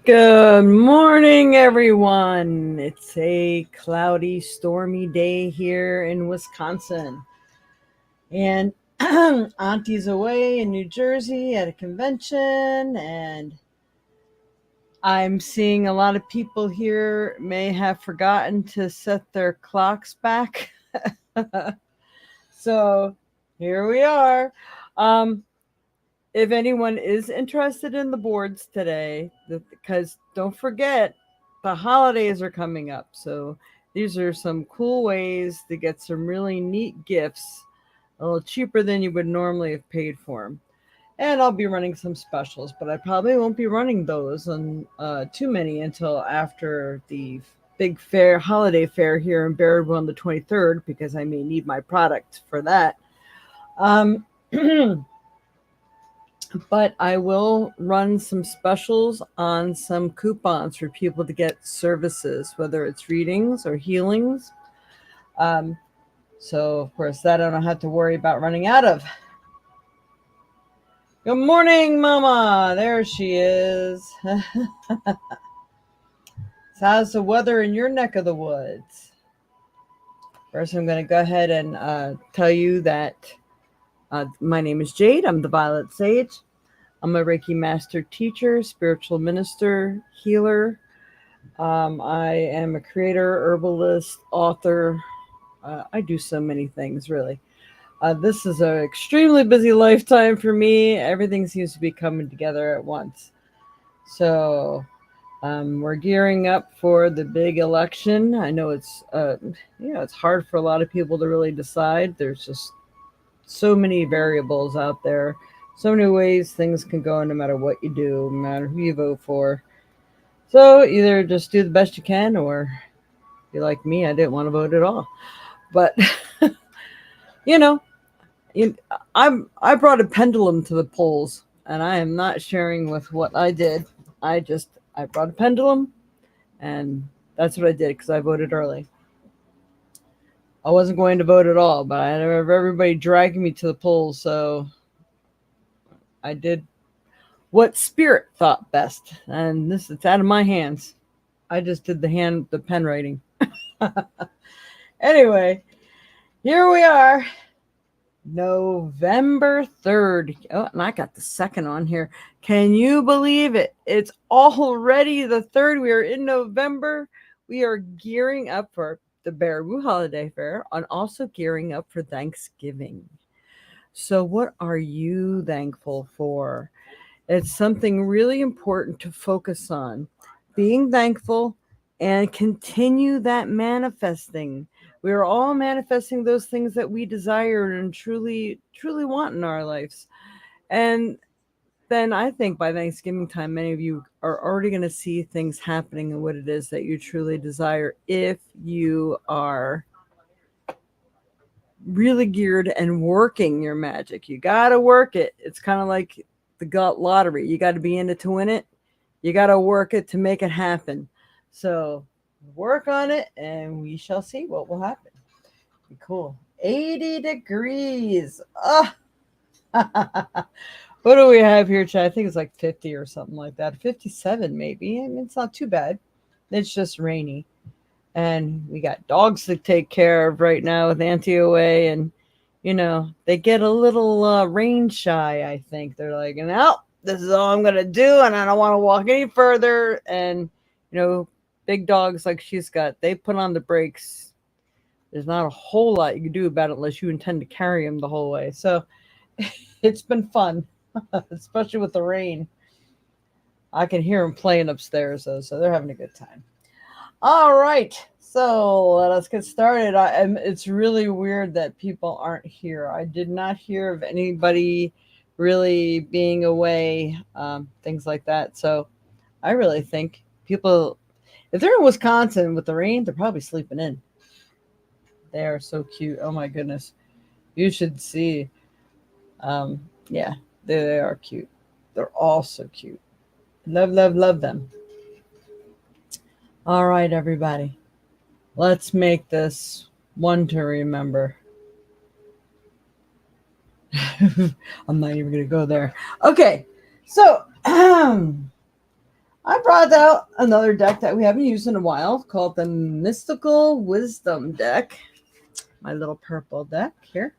Good morning, everyone. It's a cloudy, stormy day here in Wisconsin. And Auntie's away in New Jersey at a convention, and I'm seeing a lot of people here may have forgotten to set their clocks back. So here we are. Um, if anyone is interested in the boards today, because don't forget, the holidays are coming up. So these are some cool ways to get some really neat gifts a little cheaper than you would normally have paid for them. And I'll be running some specials, but I probably won't be running those on too many until after the big fair, holiday fair here in Baraboo on the 23rd, because I may need my product for that. Um, but I will run some specials on some coupons for people to get services, whether it's readings or healings. Um, so, of course, that I don't have to worry about running out of. Good morning, Mama. There she is. How's the weather in your neck of the woods? First, I'm going to go ahead and tell you that my name is Jade. I'm the Violet Sage. I'm a Reiki Master Teacher, Spiritual Minister, Healer. I am a creator, herbalist, author. I do so many things, really. This is an extremely busy lifetime for me. Everything seems to be coming together at once. So we're gearing up for the big election. I know it's hard for a lot of people to really decide. There's just so many variables out there, so many ways things can go no matter what you do, no matter who you vote for. So either just do the best you can, or if you're like me, I didn't want to vote at all. But you know, I brought a pendulum to the polls, and I am not sharing with what I did. I brought a pendulum, and that's what I did because I voted early. I wasn't going to vote at all, but I had everybody dragging me to the polls, so I did what spirit thought best, and it's out of my hands. I just did the pen writing. Anyway, here we are, November 3rd. Oh, and I got the second on here. Can you believe it? It's already the 3rd. We are in November. We are gearing up for the Baraboo Holiday Fair and also gearing up for Thanksgiving. So, what are you thankful for? It's something really important to focus on. Being thankful and continue that manifesting. We are all manifesting those things that we desire and truly, truly want in our lives. And then I think by Thanksgiving time, many of you are already going to see things happening and what it is that you truly desire if you are really geared and working your magic. You got to work it. It's kind of like the gut lottery. You got to be in it to win it. You got to work it to make it happen. So work on it and we shall see what will happen. Be cool. 80 degrees. Oh. What do we have here, Chad? I think it's like 50 or something like that. 57 maybe. I mean, it's not too bad. It's just rainy. And we got dogs to take care of right now with Auntie away. And, they get a little rain shy, I think. They're like, no, this is all I'm going to do. And I don't want to walk any further. And, big dogs like she's got, they put on the brakes. There's not a whole lot you can do about it unless you intend to carry them the whole way. So it's been fun, especially with the rain. I can hear them playing upstairs, though, so they're having a good time. All right, so let us get started. It's really weird that people aren't here. I did not hear of anybody really being away, things like that. So I really think people, if they're in Wisconsin with the rain, they're probably sleeping in. They are so cute. Oh my goodness. You should see. Yeah, they are cute. They're all so cute. Love, love, love them. All right, everybody. Let's make this one to remember. I'm not even going to go there. Okay, so I brought out another deck that we haven't used in a while called the Mystical Wisdom deck. My little purple deck here.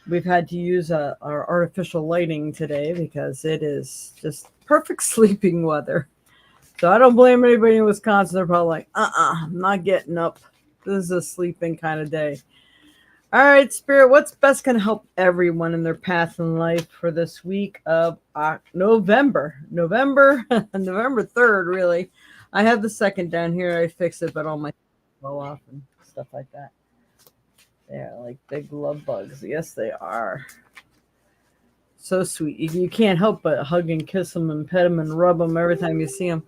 We've had to use our artificial lighting today because it is just perfect sleeping weather. So I don't blame anybody in Wisconsin. They're probably like, I'm not getting up. This is a sleeping kind of day. All right, Spirit, what's best going to help everyone in their path in life for this week of November? November 3rd, really. I have the 2nd down here. I fixed it, but all my blow off and stuff like that. They're like big love bugs. Yes, they are. So sweet. You can't help but hug and kiss them and pet them and rub them every time you see them.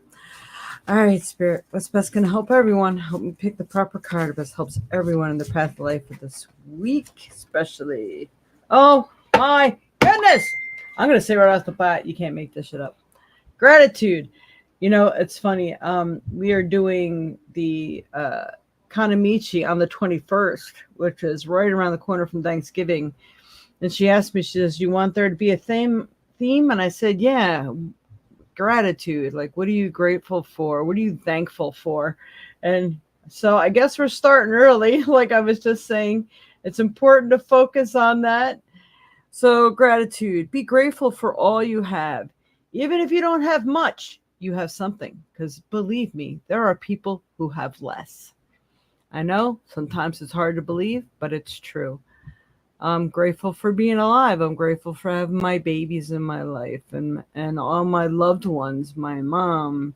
All right, Spirit, what's best going to help everyone? Help me pick the proper card that best helps everyone in their path of life for this week, especially. Oh, my goodness. I'm going to say right off the bat, you can't make this shit up. Gratitude. You know, it's funny. We are doing the Kanamichi on the 21st, which is right around the corner from Thanksgiving. And she asked me, she says, you want there to be a theme? And I said, yeah. Gratitude, like what are you grateful for, what are you thankful for? And so I guess we're starting early. Like I was just saying, it's important to focus on that. So gratitude, be grateful for all you have. Even if you don't have much, you have something, because believe me, there are people who have less. I know sometimes it's hard to believe, but it's true. I'm grateful for being alive. I'm grateful for having my babies in my life and all my loved ones, my mom,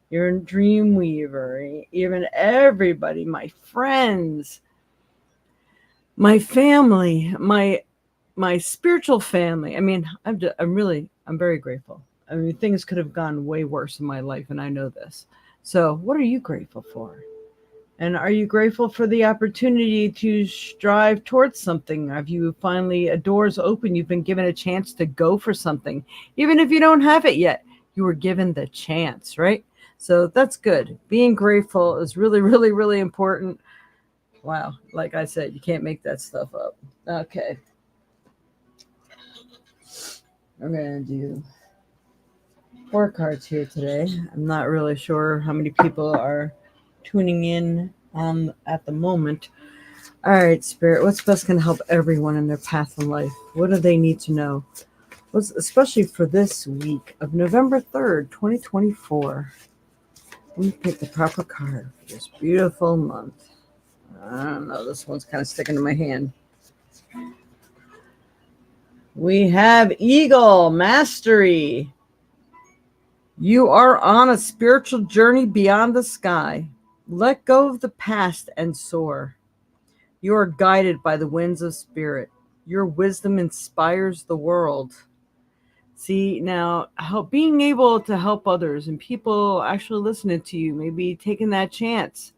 your Dreamweaver, even everybody, my friends, my family, my spiritual family. I mean, I'm very grateful. I mean, things could have gone way worse in my life, and I know this. So, what are you grateful for? And are you grateful for the opportunity to strive towards something? Have you finally, a door's open, you've been given a chance to go for something? Even if you don't have it yet, you were given the chance, right? So that's good. Being grateful is really, really, really important. Wow. Like I said, you can't make that stuff up. Okay. I'm going to do 4 cards here today. I'm not really sure how many people are tuning in at the moment. All right, Spirit, what's best going to help everyone in their path in life? What do they need to know? Especially for this week of November 3rd, 2024. Let me pick the proper card for this beautiful month. I don't know, this one's kind of sticking to my hand. We have Eagle Mastery. You are on a spiritual journey beyond the sky. Let go of the past and soar. You are guided by the winds of spirit. Your wisdom inspires the world. See, now, being able to help others and people actually listening to you, maybe taking that chance,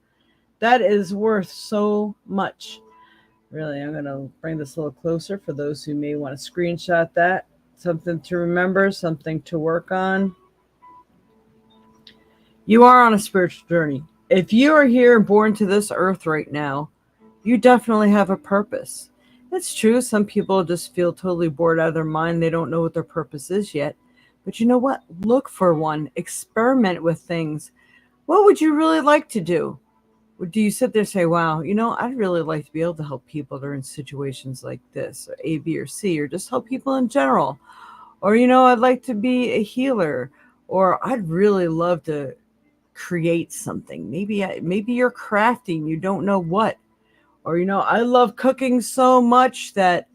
that is worth so much. Really, I'm going to bring this a little closer for those who may want to screenshot that. Something to remember, something to work on. You are on a spiritual journey. If you are here born to this earth right now, you definitely have a purpose. It's true, some people just feel totally bored out of their mind. They don't know what their purpose is yet. But you know what? Look for one. Experiment with things. What would you really like to do? Do you sit there and say, wow, I'd really like to be able to help people that are in situations like this, or A, B, or C, or just help people in general? Or, I'd like to be a healer, or I'd really love to create something. Maybe you're crafting, you don't know what. Or, I love cooking so much that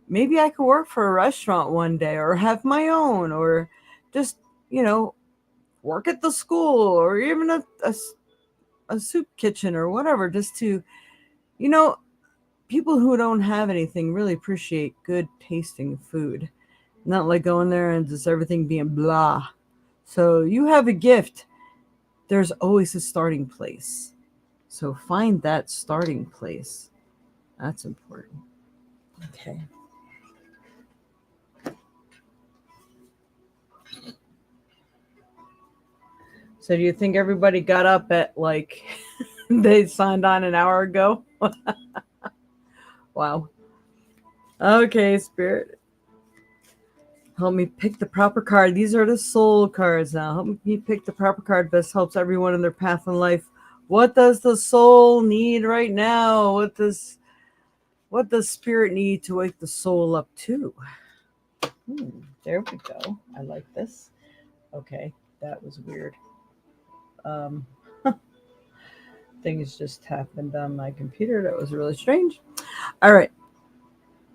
maybe I could work for a restaurant one day or have my own, or just, work at the school, or even a soup kitchen or whatever, just to, people who don't have anything really appreciate good tasting food. Not like going there and just everything being blah. So you have a gift. There's always a starting place. So find that starting place. That's important. Okay. So do you think everybody got up at like they signed on an hour ago? Wow. Okay, Spirit. Help me pick the proper card. These are the soul cards now. Help me pick the proper card. Best helps everyone in their path in life. What does the soul need right now? What does spirit need to wake the soul up to? There we go. I like this. Okay, that was weird. Um, things just happened on my computer. That was really strange. All right.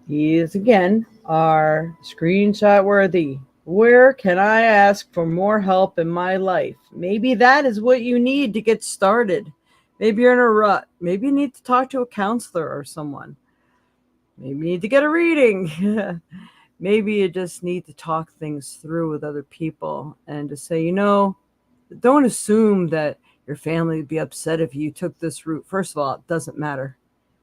These again are screenshot worthy. Where can I ask for more help in my life? Maybe that is what you need to get started. Maybe you're in a rut. Maybe you need to talk to a counselor or someone. Maybe you need to get a reading. Maybe you just need to talk things through with other people and to say, don't assume that your family would be upset if you took this route. First of all, it doesn't matter.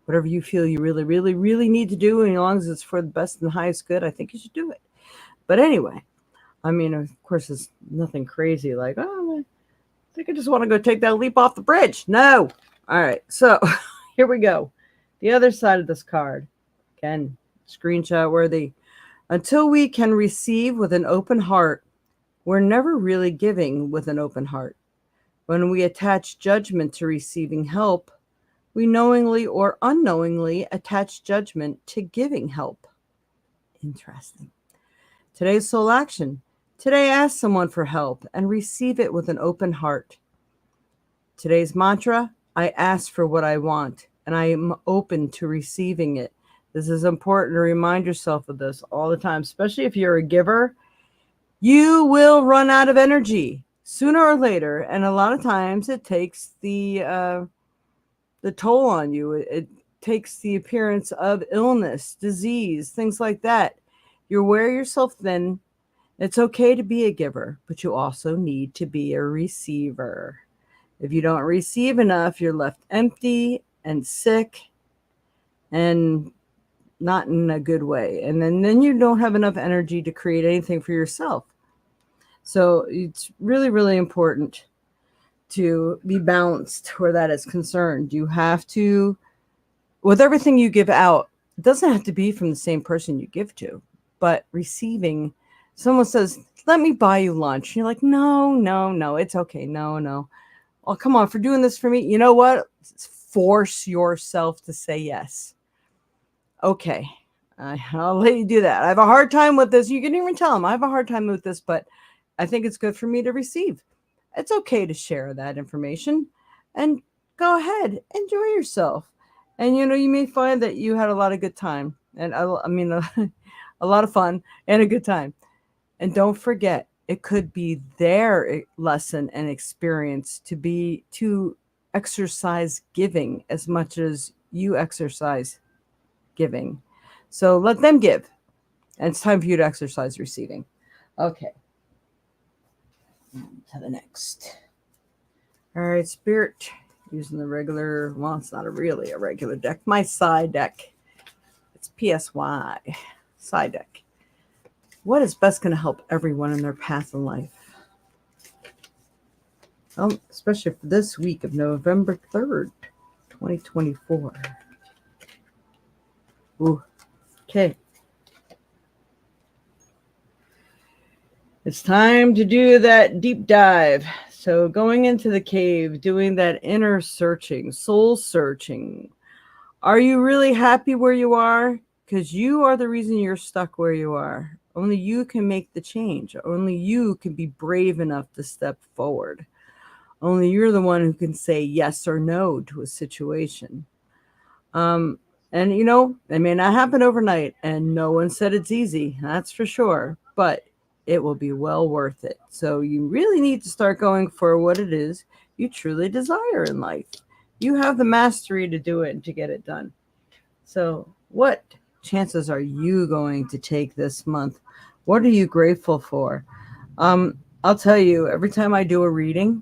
Whatever you feel you really, really, really need to do, and as long as it's for the best and highest good, I think you should do it. But anyway, I mean, of course, it's nothing crazy like, oh, I think I just want to go take that leap off the bridge. No. All right. So here we go. The other side of this card. Again, screenshot worthy. Until we can receive with an open heart, we're never really giving with an open heart. When we attach judgment to receiving help, we knowingly or unknowingly attach judgment to giving help. Interesting. Today's soul action. Today, ask someone for help and receive it with an open heart. Today's mantra. I ask for what I want and I am open to receiving it. This is important to remind yourself of this all the time, especially if you're a giver. You will run out of energy sooner or later, and a lot of times it takes the toll on you. It takes the appearance of illness, disease, things like that. You wear yourself thin. It's okay to be a giver, but you also need to be a receiver. If you don't receive enough, you're left empty and sick and not in a good way. And then you don't have enough energy to create anything for yourself. So it's really, really important to be balanced where that is concerned. You have to, with everything you give out, it doesn't have to be from the same person you give to, but receiving, someone says, let me buy you lunch. And you're like, no, it's okay. No. Oh, come on, for doing this for me. You know what? Force yourself to say yes. Okay, I'll let you do that. I have a hard time with this. You can even tell them I have a hard time with this, but I think it's good for me to receive. It's okay to share that information and go ahead, enjoy yourself. And you may find that you had a lot of good time and I mean a lot of fun and a good time. And don't forget, it could be their lesson and experience to exercise giving as much as you exercise giving. So let them give. And it's time for you to exercise receiving. Okay. To the next. All right, Spirit. Using the regular, well, it's not really a regular deck. My side deck. It's PSY. Side deck. What is best going to help everyone in their path in life? Especially for this week of November 3rd, 2024. Ooh. Okay. It's time to do that deep dive. So going into the cave, doing that inner searching, soul searching. Are you really happy where you are? Because you are the reason you're stuck where you are. Only you can make the change. Only you can be brave enough to step forward. Only you're the one who can say yes or no to a situation. And it may not happen overnight, and no one said it's easy. That's for sure. But it will be well worth it. So you really need to start going for what it is you truly desire in life. You have the mastery to do it and to get it done. So what chances are you going to take this month? What are you grateful for? I'll tell you, every time I do a reading,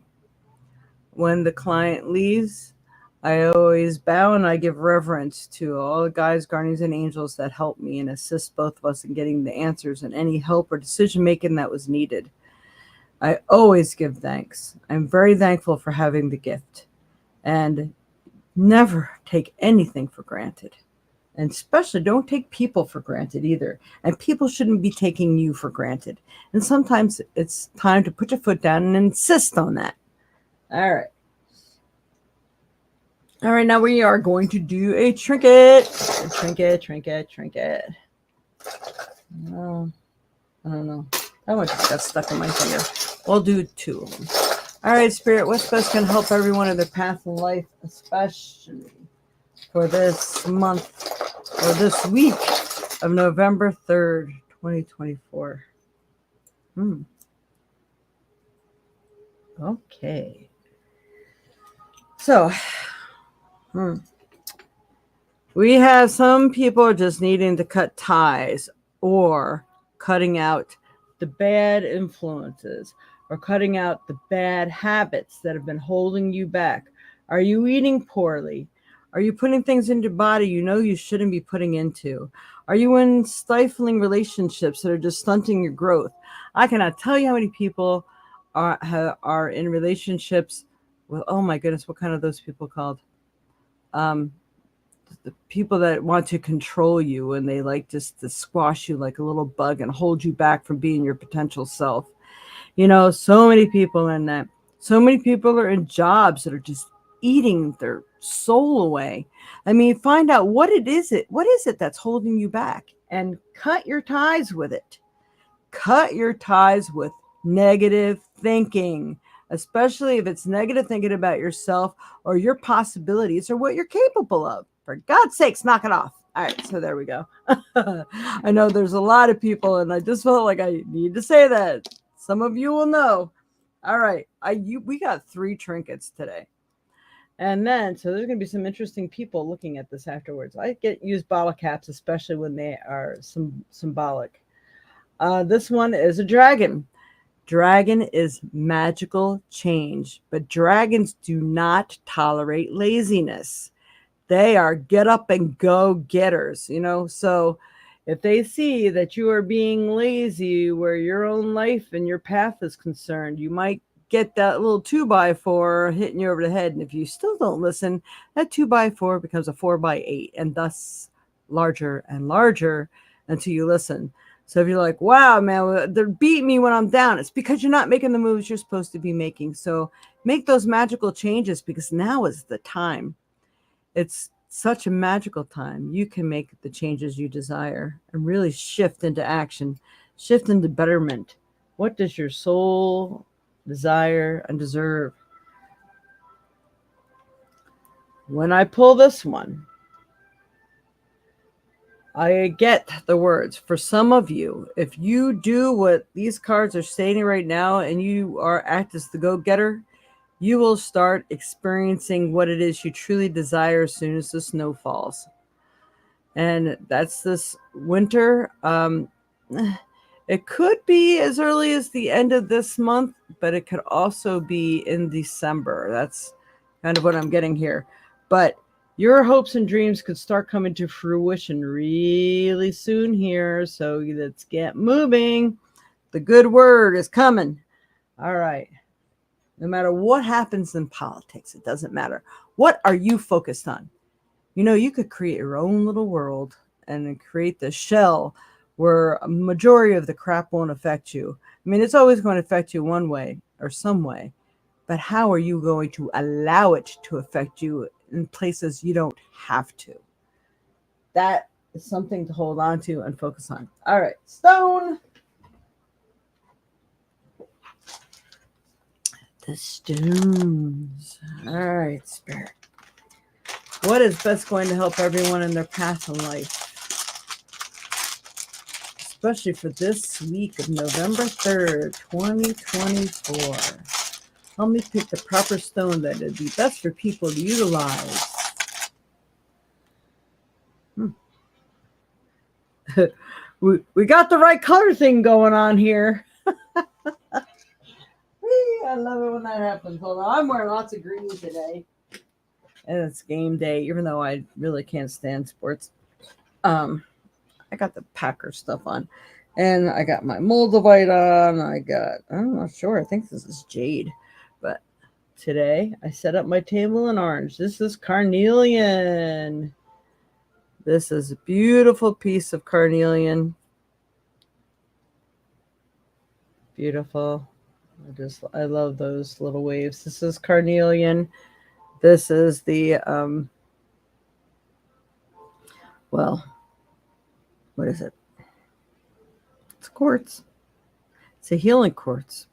when the client leaves, I always bow and I give reverence to all the guides, guardians, and angels that help me and assist both of us in getting the answers and any help or decision making that was needed. I always give thanks. I'm very thankful for having the gift and never take anything for granted. And especially don't take people for granted either. And people shouldn't be taking you for granted. And sometimes it's time to put your foot down and insist on that. All right. All right, now we are going to do a trinket. Trinket. Oh, I don't know. That one just got stuck in my finger. We'll do 2 of them. All right, Spirit, what's best going to help everyone in their path in life, especially for this month or this week of November 3rd, 2024? Okay. So, we have some people just needing to cut ties or cutting out the bad influences or cutting out the bad habits that have been holding you back. Are you eating poorly? Are you putting things into your body you know you shouldn't be putting into? Are you in stifling relationships that are just stunting your growth? I cannot tell you how many people are in relationships with, oh my goodness, what kind of those people called? The people that want to control you and they like just to squash you like a little bug and hold you back from being your potential self. You know, so many people in that. So many people are in jobs that are just eating their soul away. I mean, find out what is it that's holding you back and cut your ties with it. Cut your ties with negative thinking, especially if it's negative thinking about yourself or your possibilities or what you're capable of. For God's sakes, knock it off. All right, so there we go. I know there's a lot of people, and I just felt like I need to say that. Some of you will know. All right, we got 3 trinkets today. And then, so there's going to be some interesting people looking at this afterwards. I use bottle caps, especially when they are symbolic. This one is a dragon. Dragon is magical change, but dragons do not tolerate laziness. They are get up and go getters, you know. So if they see that you are being lazy where your own life and your path is concerned, you might get that little 2x4 hitting you over the head. And if you still don't listen, that 2x4 becomes a 4x8 and thus larger and larger until you listen. So if you're like, wow, man, they're beating me when I'm down, it's because you're not making the moves you're supposed to be making. So make those magical changes because now is the time. It's such a magical time. You can make the changes you desire and really shift into action, shift into betterment. What does your soul desire and deserve? When I pull this one, I get the words. For some of you, if you do what these cards are stating right now and you act as the go-getter, you will start experiencing what it is you truly desire as soon as the snow falls. And that's this winter. It could be as early as the end of this month, but it could also be in December. That's kind of what I'm getting here. But your hopes and dreams could start coming to fruition really soon here. So let's get moving. The good word is coming. All right. No matter what happens in politics, it doesn't matter. What are you focused on? You know, you could create your own little world and create the shell where a majority of the crap won't affect you. I mean, it's always going to affect you one way or some way, but how are you going to allow it to affect you in places you don't have to? That is something to hold on to and focus on. All right, stone. The stones. All right, Spirit. What is best going to help everyone in their path in life? Especially for this week of November 3rd, 2024. Help me pick the proper stone that would be best for people to utilize. We got the right color thing going on here. I love it when that happens. Hold on, I'm wearing lots of green today. And it's game day, even though I really can't stand sports. I got the Packer stuff on. And I got my Moldavite on. I'm not sure. I think this is Jade. But today I set up my table in orange. This is carnelian. This is a beautiful piece of carnelian. Beautiful. I love those little waves. This is carnelian. This is the well, what is it? It's quartz. It's a healing quartz.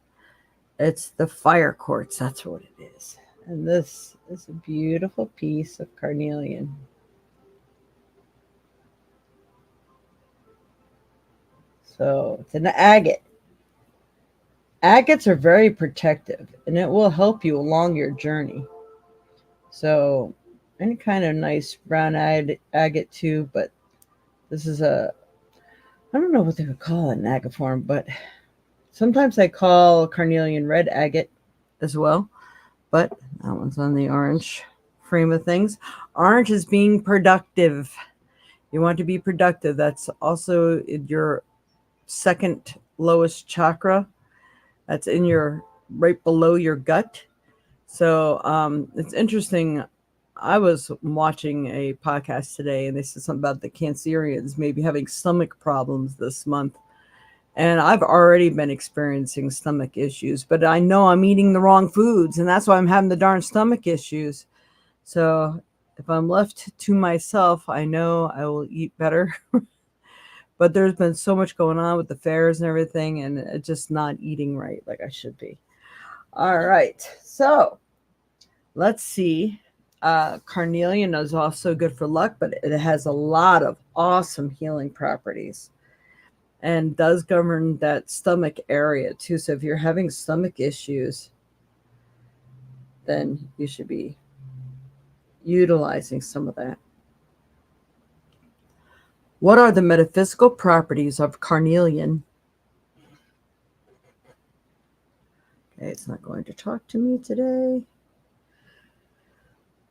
It's the fire quartz. That's what it is. And this is a beautiful piece of carnelian. So it's an agate. Agates are very protective, and it will help you along your journey. So any kind of nice brown agate too, but this is I don't know what they would call it in agate form, but sometimes I call carnelian red agate as well, but that one's on the orange frame of things. Orange is being productive. You want to be productive. That's also your second lowest chakra. That's in your right below your gut. So it's interesting. I was watching a podcast today, and they said something about the Cancerians maybe having stomach problems this month. And I've already been experiencing stomach issues, but I know I'm eating the wrong foods, and that's why I'm having the darn stomach issues. So if I'm left to myself, I know I will eat better. But there's been so much going on with the fairs and everything, and just not eating right like I should be. All right. So let's see. Carnelian is also good for luck, but it has a lot of awesome healing properties and does govern that stomach area too. So if you're having stomach issues, then you should be utilizing some of that. What are the metaphysical properties of carnelian? Okay, it's not going to talk to me today.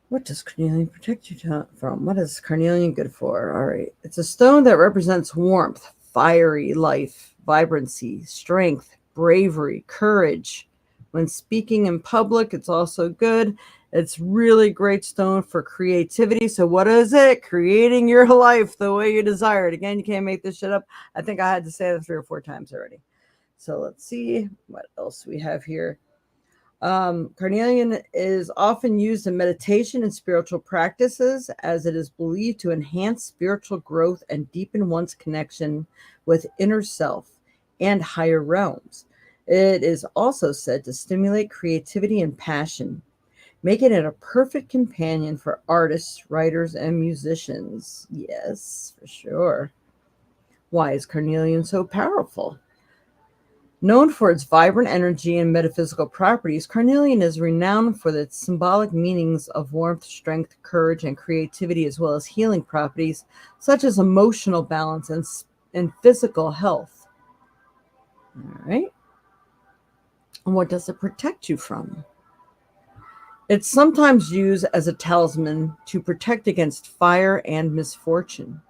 What does carnelian protect you from? What is carnelian good for? All right. It's a stone that represents warmth, fiery life, vibrancy, strength, bravery, courage. When speaking in public, it's also good. It's really great stone for creativity. So what is it? Creating your life the way you desire it. Again, you can't make this shit up. I think I had to say that 3 or 4 times already. So let's see what else we have here. Carnelian is often used in meditation and spiritual practices, as it is believed to enhance spiritual growth and deepen one's connection with inner self and higher realms. It is also said to stimulate creativity and passion, making it a perfect companion for artists, writers, and musicians. Yes, for sure. Why is carnelian so powerful? Known for its vibrant energy and metaphysical properties, carnelian is renowned for its symbolic meanings of warmth, strength, courage, and creativity, as well as healing properties such as emotional balance and physical health. All right. And what does it protect you from? It's sometimes used as a talisman to protect against fire and misfortune.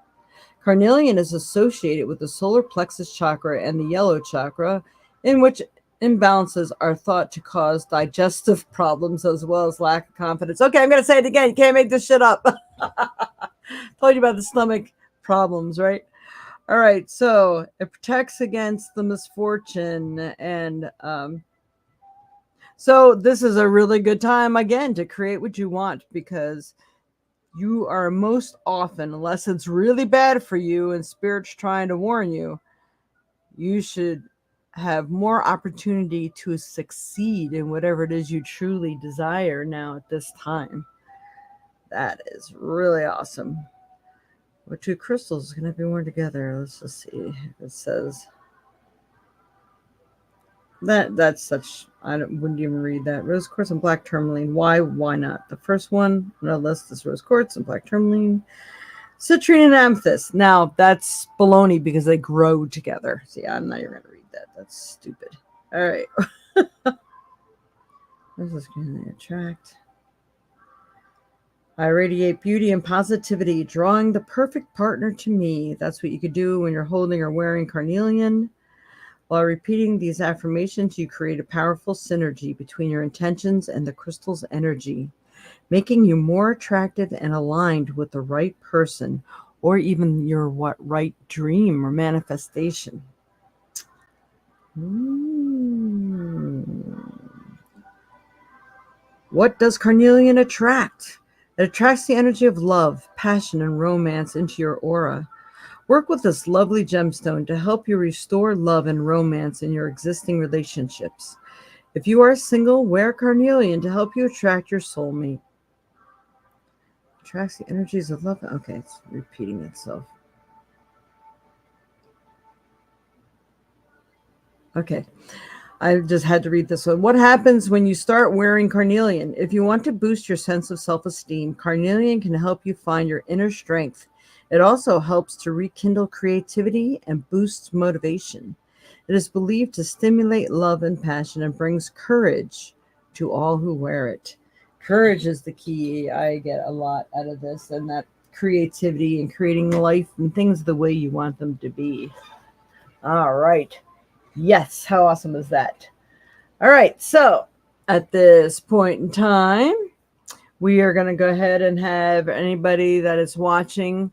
Carnelian is associated with the solar plexus chakra and the yellow chakra, in which imbalances are thought to cause digestive problems as well as lack of confidence. Okay, I'm going to say it again. You can't make this shit up. Told you about the stomach problems, right? All right, so it protects against the misfortune. And so this is a really good time, again, to create what you want, because you are most often, unless it's really bad for you and spirit's trying to warn you, you should have more opportunity to succeed in whatever it is you truly desire now at this time. That is really awesome. What 2 crystals can be worn together? Let's just see. It says that's such, wouldn't even read that. Rose quartz and black tourmaline. Why not? The first one on the list is rose quartz and black tourmaline. Citrine and amethyst. Now, that's baloney because they grow together. See, I'm not even going to read that. That's stupid. All right. This is going to attract. I radiate beauty and positivity, drawing the perfect partner to me. That's what you could do when you're holding or wearing carnelian. While repeating these affirmations, you create a powerful synergy between your intentions and the crystal's energy, making you more attractive and aligned with the right person or even your right dream or manifestation. What does carnelian attract? It attracts the energy of love, passion, and romance into your aura. Work with this lovely gemstone to help you restore love and romance in your existing relationships. If you are single, wear carnelian to help you attract your soulmate. Attracts the energies of love. Okay, it's repeating itself. Okay, I just had to read this one. What happens when you start wearing carnelian? If you want to boost your sense of self-esteem, carnelian can help you find your inner strength. It also helps to rekindle creativity and boosts motivation. It is believed to stimulate love and passion and brings courage to all who wear it. Courage is the key. I get a lot out of this, and that creativity and creating life and things the way you want them to be. All right. Yes, how awesome is that? All right, so at this point in time, we are going to go ahead and have anybody that is watching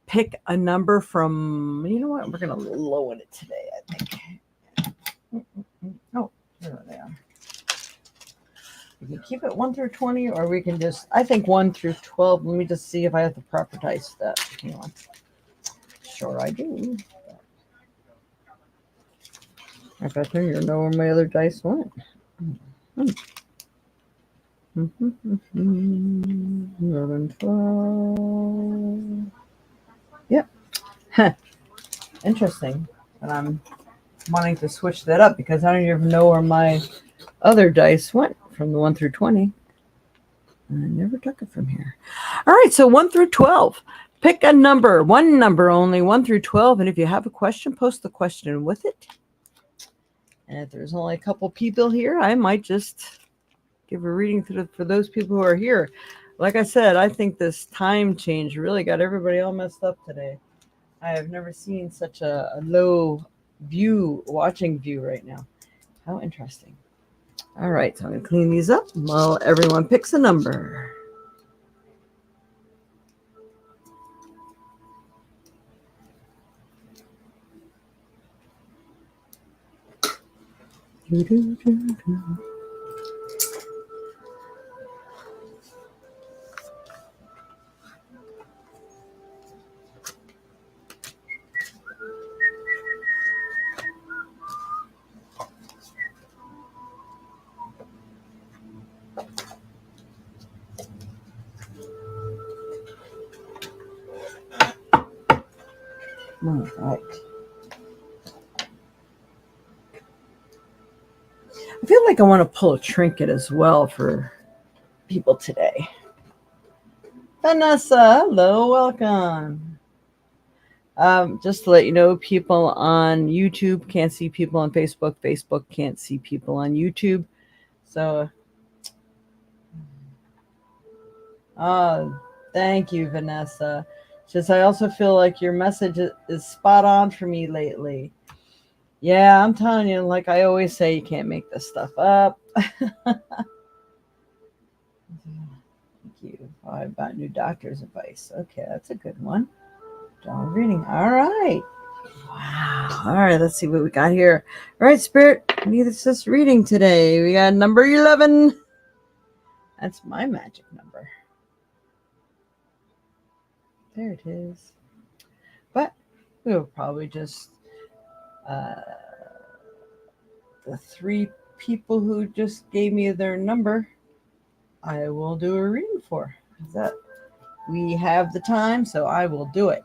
pick a number from, you know what, we're going to lower it today, I think. Oh, there they are. We can keep it 1 through 20, or we can just, I think 1 through 12. Let me just see if I have the proper dice set. Hang on. Sure I do. I bet you know where my other dice went. 11, 12. Yep. Interesting. And I'm wanting to switch that up because I don't even know where my other dice went from the 1 through 20. I never took it from here. All right, so 1 through 12. Pick a number, one number only, 1 through 12. And if you have a question, post the question with it. And if there's only a couple people here, I might just give a reading for those people who are here. Like I said, I think this time change really got everybody all messed up today. I have never seen such a low watching view right now. How interesting. All right, so I'm going to clean these up while everyone picks a number. All right. I feel like I want to pull a trinket as well for people today. Vanessa, hello, welcome. Just to let you know, people on YouTube can't see people on Facebook. Facebook can't see people on YouTube. So, thank you, Vanessa. Just, I also feel like your message is spot on for me lately. Yeah, I'm telling you, like I always say, you can't make this stuff up. Thank you. Oh, about new doctor's advice. Okay, that's a good one. Dog reading. All right. Wow. All right, let's see what we got here. All right, Spirit, need assist reading today. We got number 11. That's my magic number. There it is. But we'll probably just the 3 people who just gave me their number, I will do a reading for. That we have the time, so I will do it.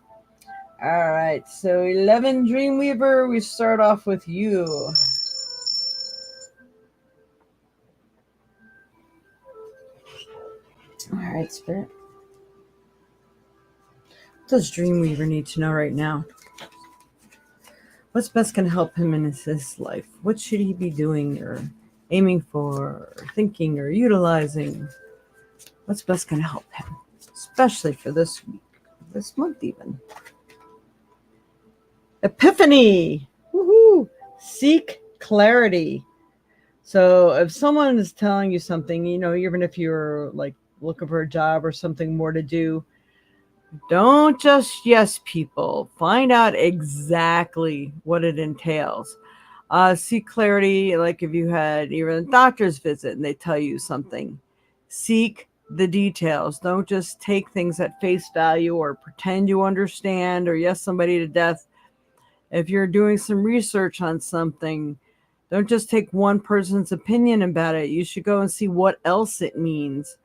All right, so 11 Dreamweaver, we start off with you. All right, Spirit. What does Dreamweaver need to know right now? What's best can help him in his life? What should he be doing or aiming for, or thinking or utilizing? What's best can help him, especially for this week, this month even. Epiphany. Woohoo! Seek clarity. So if someone is telling you something, you know, even if you're like looking for a job or something more to do, Don't just yes people. Find out exactly what it entails. Seek clarity, like if you had even a doctor's visit and they tell you something. Seek the details. Don't just take things at face value or pretend you understand or yes somebody to death. If you're doing some research on something, don't just take one person's opinion about it. You should go and see what else it means.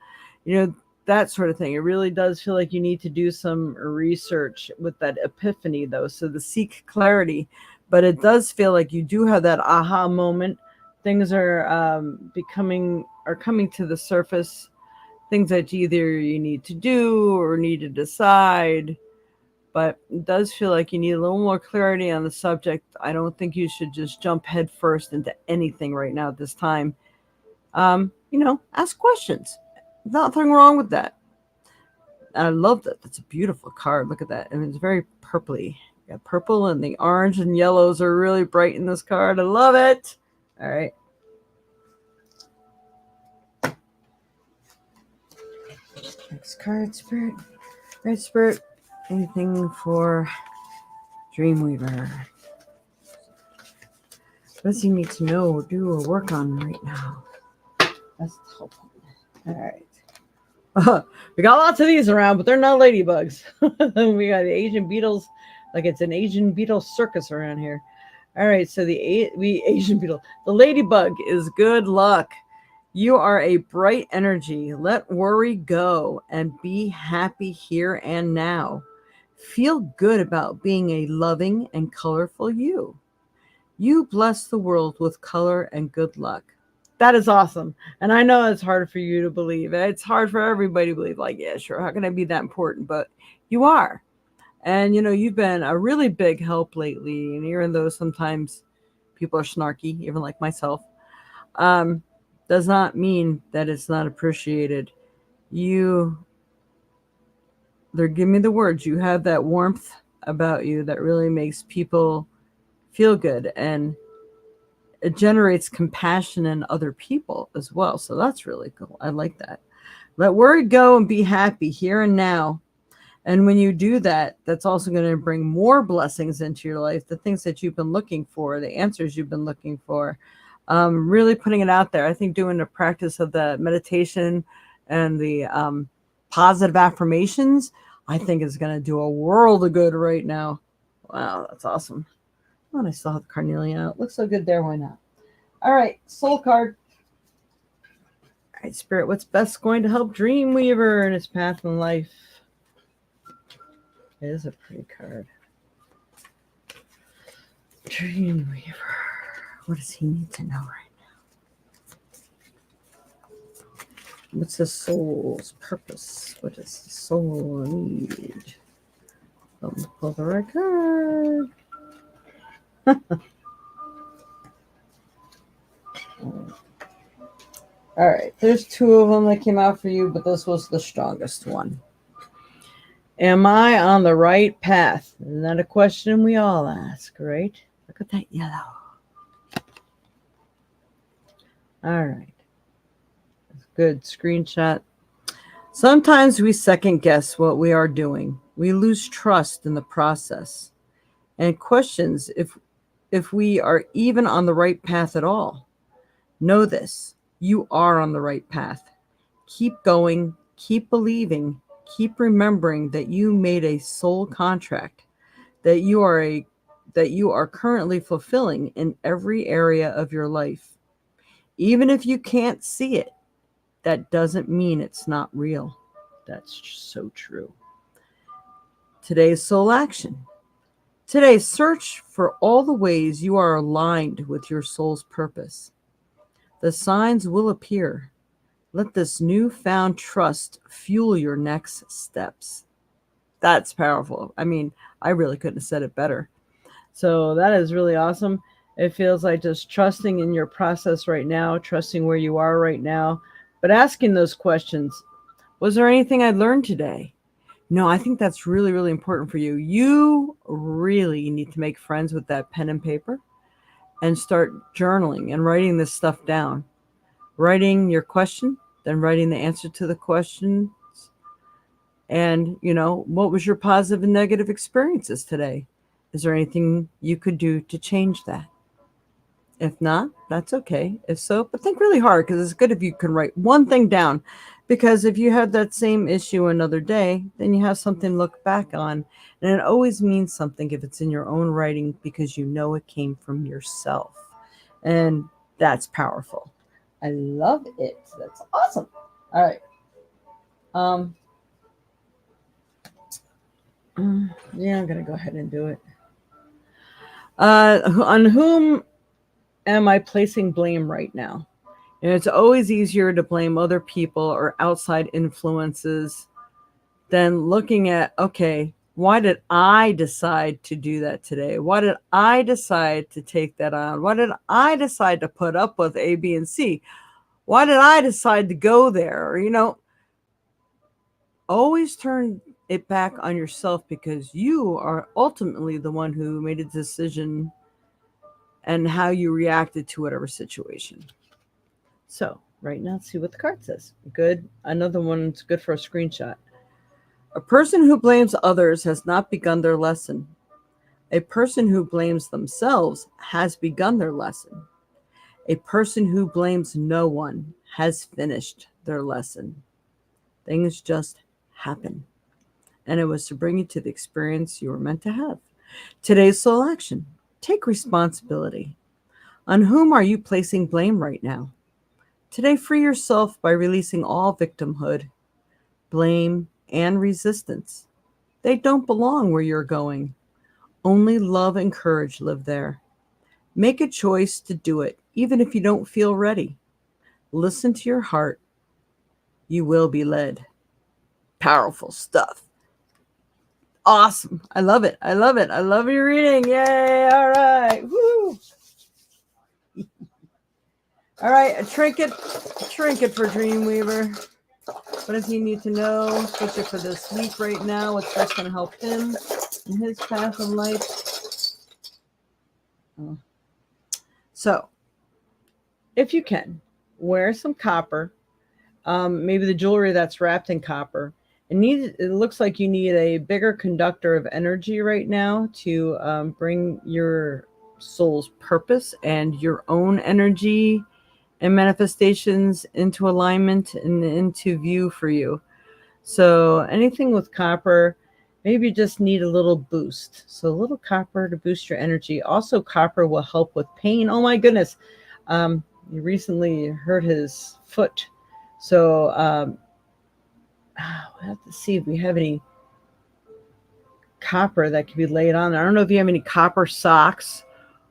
You know, that sort of thing. It really does feel like you need to do some research with that epiphany, though. So the seek clarity, but it does feel like you do have that aha moment. Things are coming to the surface. Things that either you need to do or need to decide, but it does feel like you need a little more clarity on the subject. I don't think you should just jump headfirst into anything right now at this time. Ask questions. Nothing wrong with that. And I love that. That's a beautiful card. Look at that. I mean, it's very purpley. You got purple and the orange and yellows are really bright in this card. I love it. All right. Next card, Spirit. Right, Spirit. Anything for Dreamweaver? What does he need to know or do or work on right now? That's the whole point. All right. We got lots of these around, but they're not ladybugs. We got the Asian beetles, like it's an Asian beetle circus around here. All right, so the Asian beetle, the ladybug is good luck. You are a bright energy. Let worry go and be happy here and now. Feel good about being a loving and colorful you. You bless the world with color and good luck. That is awesome. And I know it's hard for you to believe. It's hard for everybody to believe, like, yeah, sure, how can I be that important? But you are. And, you've been a really big help lately. And even though sometimes people are snarky, even like myself, does not mean that it's not appreciated. They're giving me the words. You have that warmth about you that really makes people feel good. And it generates compassion in other people as well. So that's really cool. I like that. Let worry go and be happy here and now. And when you do that, that's also going to bring more blessings into your life, the things that you've been looking for, the answers you've been looking for. Really putting it out there. I think doing a practice of the meditation and the positive affirmations, I think is going to do a world of good right now. Wow, that's awesome. Oh, and I still have the carnelian out. Looks so good there. Why not? All right, soul card. All right, Spirit, what's best going to help Dreamweaver in his path in life? It is a pretty card. Dreamweaver. What does he need to know right now? What's his soul's purpose? What does the soul need? Pull the right card. All right, there's two of them that came out for you, but this was the strongest one. Am I on the right path? Isn't that a question we all ask, right? Look at that yellow. All right. That's good screenshot. Sometimes we second guess what we are doing. We lose trust in the process and questions if we are even on the right path at all. Know this. You are on the right path. Keep going, keep believing, keep remembering that you made a soul contract that you are currently fulfilling in every area of your life. Even if you can't see it, that doesn't mean it's not real. That's so true. Today's soul action. Today, search for all the ways you are aligned with your soul's purpose. The signs will appear. Let this newfound trust fuel your next steps. That's powerful. I mean, I really couldn't have said it better. So that is really awesome. It feels like just trusting in your process right now, trusting where you are right now, but asking those questions. Was there anything I learned today? No, I think that's really, really important for you. You really need to make friends with that pen and paper and start journaling and writing this stuff down. Writing your question, then writing the answer to the question, And, what was your positive and negative experiences today? Is there anything you could do to change that? If not, that's okay. If so, but think really hard, because it's good if you can write one thing down. Because if you have that same issue another day, then you have something to look back on. And it always means something if it's in your own writing, because you know it came from yourself. And that's powerful. I love it. That's awesome. All right. Um, yeah, I'm going to go ahead and do it. On whom am I placing blame right now? And it's always easier to blame other people or outside influences than looking at, okay, why did I decide to do that today? Why did I decide to take that on? Why did I decide to put up with A, B, and C? Why did I decide to go there? Or, always turn it back on yourself, because you are ultimately the one who made a decision and how you reacted to whatever situation. So, right now, let's see what the card says. Good. Another one's good for a screenshot. A person who blames others has not begun their lesson. A person who blames themselves has begun their lesson. A person who blames no one has finished their lesson. Things just happen. And it was to bring you to the experience you were meant to have. Today's soul action. Take responsibility. On whom are you placing blame right now? Today, free yourself by releasing all victimhood, blame, and resistance. They don't belong where you're going. Only love and courage live there. Make a choice to do it, even if you don't feel ready. Listen to your heart. You will be led. Powerful stuff. Awesome. I love it. I love it. I love your reading. Yay. All right. Woo. All right. A trinket for Dreamweaver. What does he need to know, especially for this week right now? What's best going to help him in his path in life? So, if you can, wear some copper, maybe the jewelry that's wrapped in copper. It looks like you need a bigger conductor of energy right now to bring your soul's purpose and your own energy and manifestations into alignment and into view for you. So anything with copper, maybe you just need a little boost. So a little copper to boost your energy. Also, copper will help with pain. Oh my goodness. He recently hurt his foot. So we'll have to see if we have any copper that can be laid on. I don't know if you have any copper socks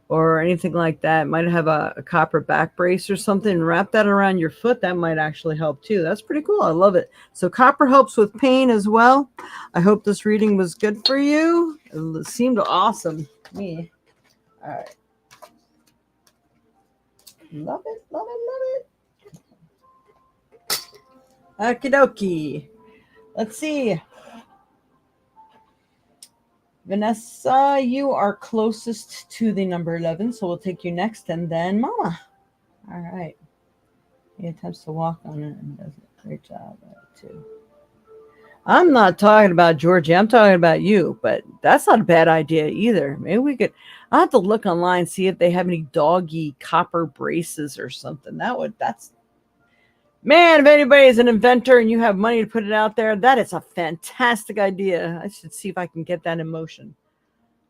or anything like that. Might have a copper back brace or something. Wrap that around your foot. That might actually help too. That's pretty cool. I love it. So copper helps with pain as well. I hope this reading was good for you. It seemed awesome to me. All right. Love it, love it, love it. Okie dokie. Let's see. Vanessa, you are closest to the number 11, so we'll take you next, and then Mama. All right. He attempts to walk on it and does a great job at it, too. I'm not talking about Georgie. I'm talking about you, but that's not a bad idea either. Maybe we could, I'll have to look online, see if they have any doggy copper braces or something. Man, if anybody's an inventor and you have money to put it out there, that is a fantastic idea. I should see if I can get that in motion.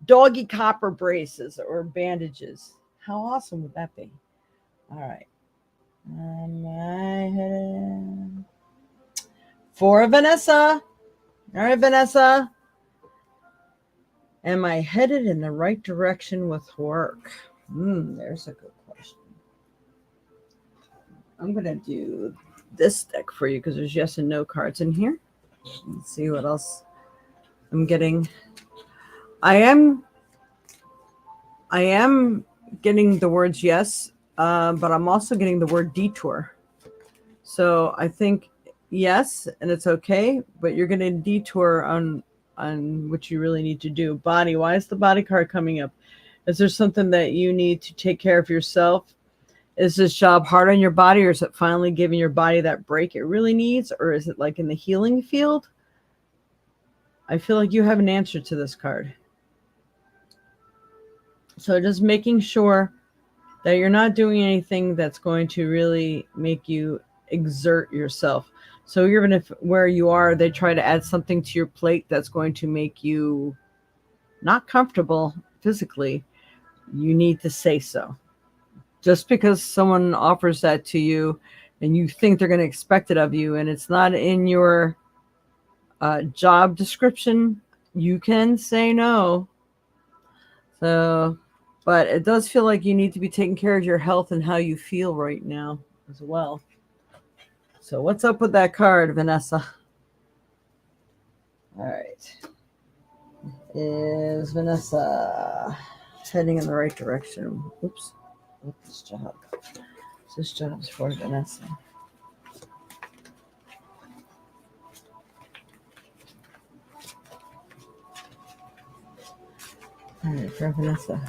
Doggy copper braces or bandages. How awesome would that be? All right. For Vanessa. All right, Vanessa. Am I headed in the right direction with work? There's a good question. I'm going to do this deck for you because there's yes and no cards in here. Let's see what else I'm getting. I am getting the words yes, but I'm also getting the word detour. So I think yes, and it's okay, but you're going to detour on what you really need to do. Body. Why is the body card coming up? Is there something that you need to take care of yourself? Is this job hard on your body, or is it finally giving your body that break it really needs? Or is it like in the healing field? I feel like you have an answer to this card. So just making sure that you're not doing anything that's going to really make you exert yourself. So even if where you are, they try to add something to your plate that's going to make you not comfortable physically, you need to say so. Just because someone offers that to you and you think they're going to expect it of you and it's not in your job description, you can say no. So, but it does feel like you need to be taking care of your health and how you feel right now as well. So what's up with that card, Vanessa? All right. Is Vanessa heading in the right direction? Oops. This job. This job's for Vanessa. All right, for Vanessa.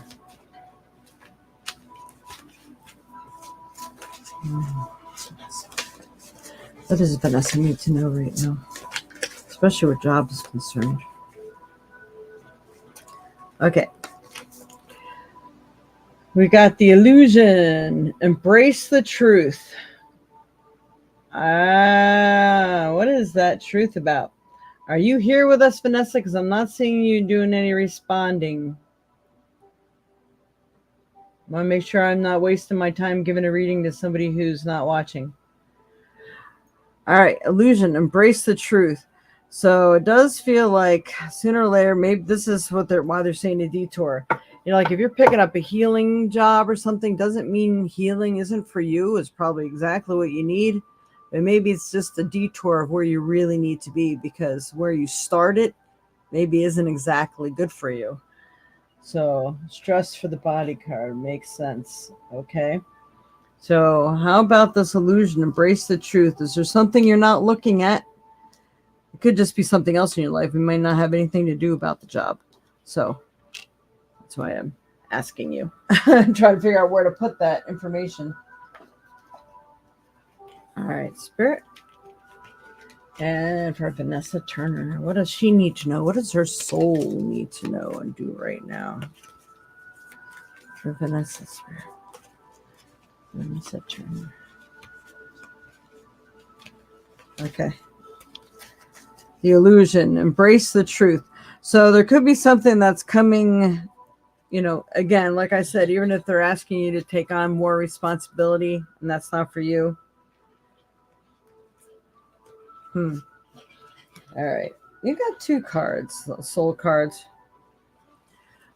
What does Vanessa need to know right now? Especially where job is concerned. Okay. We got the illusion. Embrace the truth. What is that truth about? Are you here with us, Vanessa? Because I'm not seeing you doing any responding. I want to make sure I'm not wasting my time giving a reading to somebody who's not watching. All right, illusion, embrace the truth. So it does feel like sooner or later, maybe this is why they're saying a detour. You know, like if you're picking up a healing job or something, doesn't mean healing isn't for you. It's probably exactly what you need. But maybe it's just a detour of where you really need to be because where you started maybe isn't exactly good for you. So stress for the body card makes sense. Okay. So how about this illusion? Embrace the truth. Is there something you're not looking at? It could just be something else in your life. It might not have anything to do about the job. So that's why I'm asking you. Trying to figure out where to put that information. All right, Spirit. And for Vanessa Turner, what does she need to know? What does her soul need to know and do right now? For Vanessa Spirit. Vanessa Turner. Okay. The illusion. Embrace the truth. So there could be something that's coming, you know, again, like I said, even if they're asking you to take on more responsibility and that's not for you. All right. You got two cards, soul cards.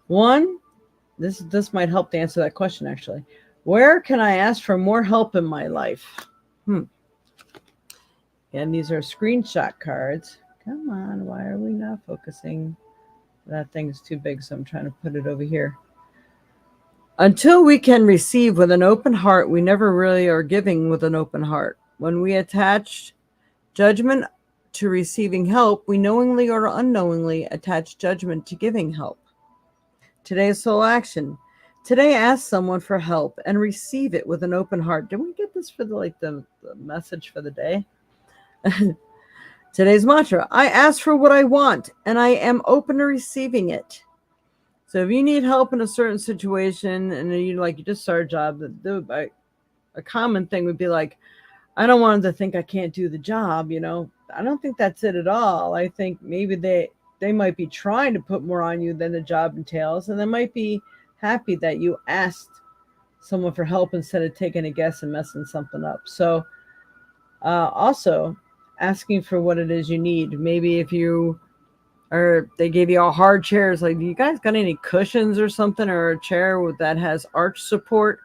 One, this might help to answer that question, actually. Where can I ask for more help in my life? And these are screenshot cards. Come on, why are we not focusing? That thing's too big, so I'm trying to put it over here. Until we can receive with an open heart, we never really are giving with an open heart. When we attach judgment to receiving help, we knowingly or unknowingly attach judgment to giving help. Today's soul action. Today, ask someone for help and receive it with an open heart. Did we get this for the message for the day? Today's mantra. I ask for what I want, and I am open to receiving it. So if you need help in a certain situation, and you just start a job, a common thing would be like, I don't want them to think I can't do the job. You know, I don't think that's it at all. I think maybe they might be trying to put more on you than the job entails, and they might be happy that you asked someone for help instead of taking a guess and messing something up. So also asking for what it is you need. Maybe if you or they gave you a hard chair, it's like, do you guys got any cushions or something, or a chair that has arch support?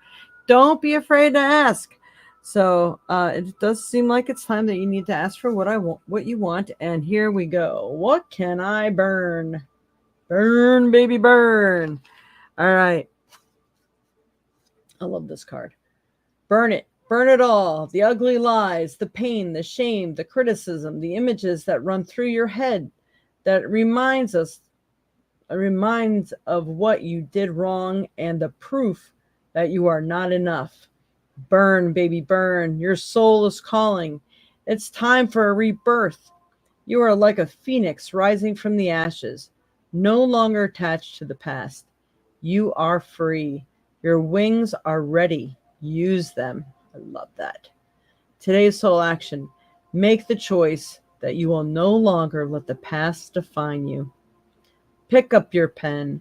Don't be afraid to ask. So it does seem like it's time that you need to ask for what you want. And here we go. What can I burn? Burn, baby, burn. All right. I love this card. Burn it. Burn it all. The ugly lies, the pain, the shame, the criticism, the images that run through your head that reminds of what you did wrong and the proof that you are not enough. Burn, baby, burn. Your soul is calling. It's time for a rebirth. You are like a phoenix rising from the ashes, no longer attached to the past. You are free. Your wings are ready. Use them. I love that. Today's soul action: make the choice that you will no longer let the past define you. Pick up your pen.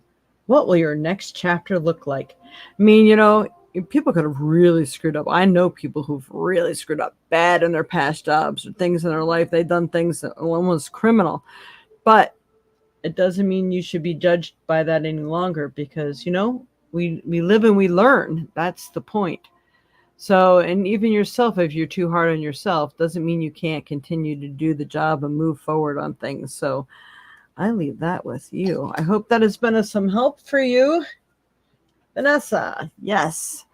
What will your next chapter look like? I mean, people could have really screwed up. I know people who've really screwed up bad in their past jobs or things in their life. They've done things that were almost criminal. But it doesn't mean you should be judged by that any longer, because, we live and we learn. That's the point. So, and even yourself, if you're too hard on yourself, doesn't mean you can't continue to do the job and move forward on things. So I leave that with you. I hope that has been of some help for you, Vanessa. Yes.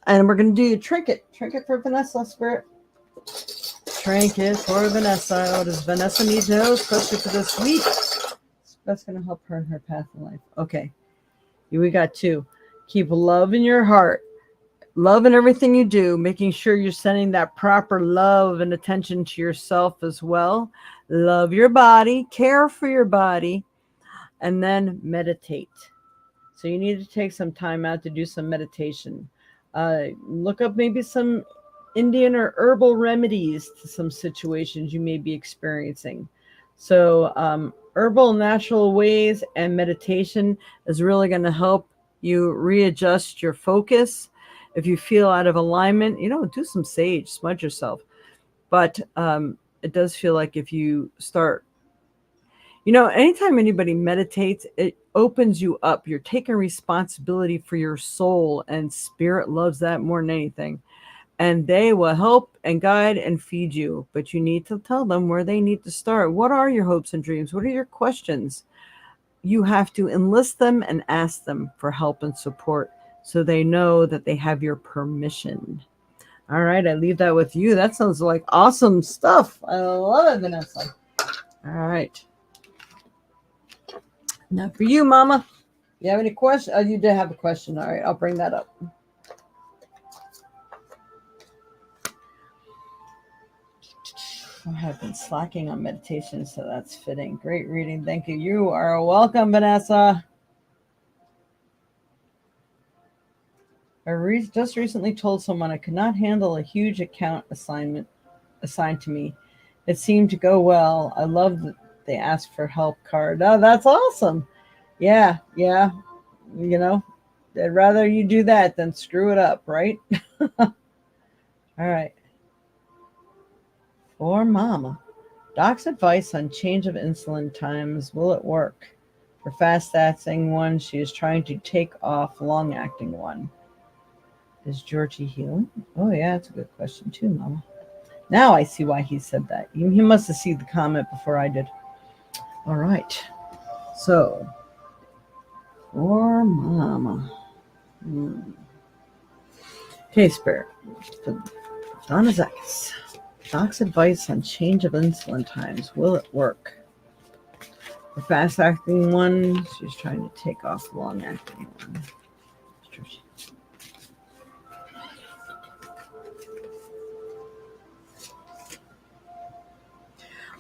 And we're going to do a trinket. Trinket for Vanessa, Spirit. Trinket for Vanessa. What does Vanessa need to know, especially for this week? That's going to help her in her path in life. Okay. Here we got 2. Keep love in your heart. Love in everything you do, making sure you're sending that proper love and attention to yourself as well. Love your body, care for your body, and then meditate. So you need to take some time out to do some meditation. Look up maybe some Indian or herbal remedies to some situations you may be experiencing. So herbal natural ways and meditation is really going to help you readjust your focus. If you feel out of alignment, do some sage, smudge yourself. But it does feel like if you start, anytime anybody meditates, it opens you up. You're taking responsibility for your soul, and spirit loves that more than anything. And they will help and guide and feed you. But you need to tell them where they need to start. What are your hopes and dreams? What are your questions? You have to enlist them and ask them for help and support, so they know that they have your permission. All right, I leave that with you. That sounds like awesome stuff. I love it, Vanessa. All right. Now for you, Mama. You have any questions? Oh, you did have a question. All right, I'll bring that up. I have been slacking on meditation, so that's fitting. Great reading. Thank you. You are welcome, Vanessa. I just recently told someone I could not handle a huge account assignment assigned to me. It seemed to go well. I love that they asked for help card. Oh, that's awesome. Yeah. They'd rather you do that than screw it up, right? All right. For Mama. Doc's advice on change of insulin times. Will it work? For fast-acting one, she is trying to take off long-acting one. Is Georgie healing? Oh, yeah, that's a good question too, Mama. Now I see why he said that. He must have seen the comment before I did. All right. So, for Mama. Okay, Spirit. Donna Zakis. Doc's advice on change of insulin times. Will it work? The fast-acting one, she's trying to take off the long-acting one.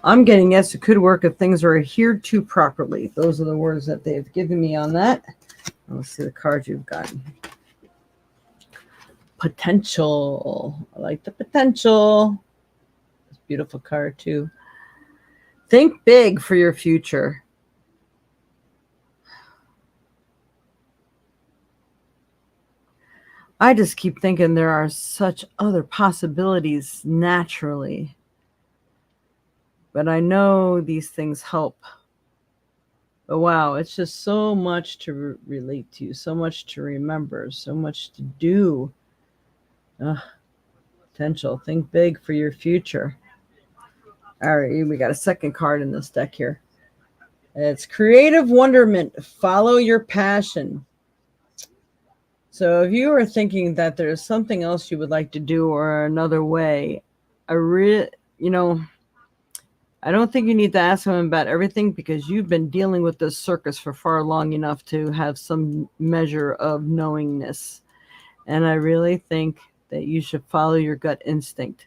I'm getting yes, it could work if things are adhered to properly. Those are the words that they've given me on that. Let's see the cards you've gotten. Potential. I like the potential. It's a beautiful card too. Think big for your future. I just keep thinking there are such other possibilities naturally. But I know these things help. But wow, it's just so much to relate to, so much to remember, so much to do. Potential. Think big for your future. All right, we got a second card in this deck here. It's creative wonderment. Follow your passion. So if you are thinking that there's something else you would like to do or another way, I don't think you need to ask him about everything, because you've been dealing with this circus for far long enough to have some measure of knowingness. And I really think that you should follow your gut instinct.